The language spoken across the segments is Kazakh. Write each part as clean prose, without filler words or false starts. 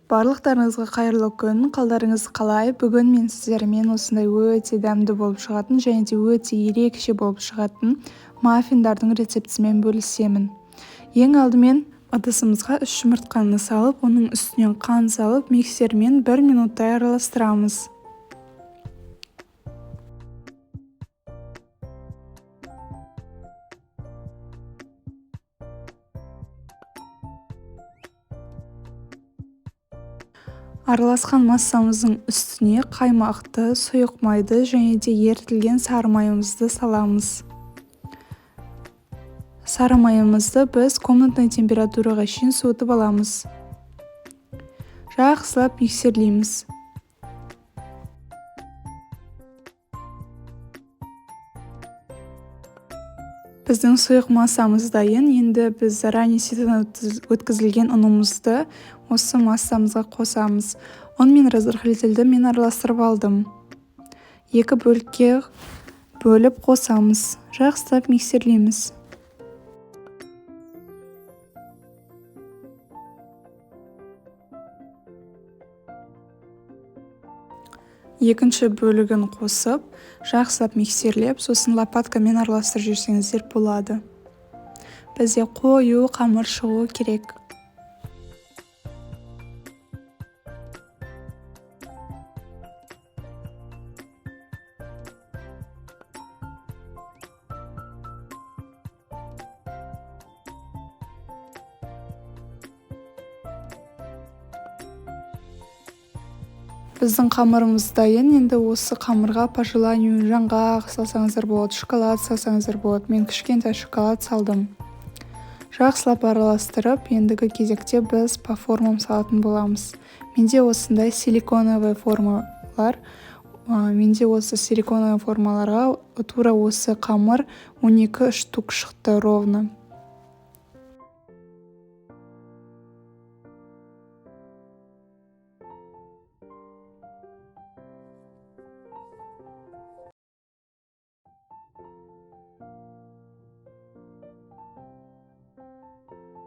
Барлықтарыңызға қайырлы күн, қалдарыңыз қалай? Бүгін мен сіздермен осындай өте дәмді болып шығатын және де өте ерекше болып шығатын маффиндардың рецептісімен бөлісемін. Ең алдымен ыдысымызға 3 жұмыртқаны салып, оның үстінен қант салып, миксермен 1 минуттай араластырамыз. Араласқан массамыздың үстіне қаймақты, сұйық майды және де ерітілген сары майымызды саламыз. Сары майымызды біз комнатный температураға шейін суытып аламыз. Жақсылап миксерлейміз. Біздің сұйық массамыз дайын. Енді біз заранее ситыдан өткізілген ұнымызды осы массамызға қосамыз. Он мен разрыхлительді мен араластырып алдым. 2 бөлікке бөліп қосамыз. Жақсылап миксерлейміз. Екінші бөлігін қосып, жақсылап миксерлеп, сосын лопаткамен араластырып жіберсеңіздер болады. Бізде қою қамыр шығу керек. Біздің қамырымыз дайын. Енді осы қамырға по желанию жаңғақ салсаңыздар болады, шоколад салсаңыздар болады. Мен кішкентай шоколад салдым. Жақсылап араластырып, ендігі кезекте біз по формам салатын боламыз. Менде осындай силиконовый формалар. Менде осы силиконовый формаларға тура осы қамыр 12 штук шықты ровно.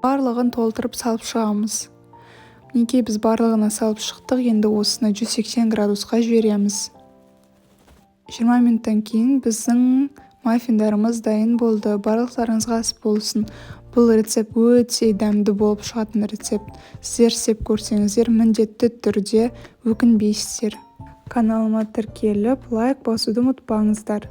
Барлығын толтырып салып шығамыз. Неге біз барлығына салып шықтық, енді осыны 180 градусқа жібереміз. 20 минуттан кейін біздің маффиндарымыз дайын болды. Барлықтарыңызға ас болсын. Бұл рецепт өте дәмді болып шығатын рецепт. Сіздер істеп көрсеңіздер, міндетті түрде өкінбейсіздер. Каналыма тіркеліп, лайк басуды ұмытпаңыздар.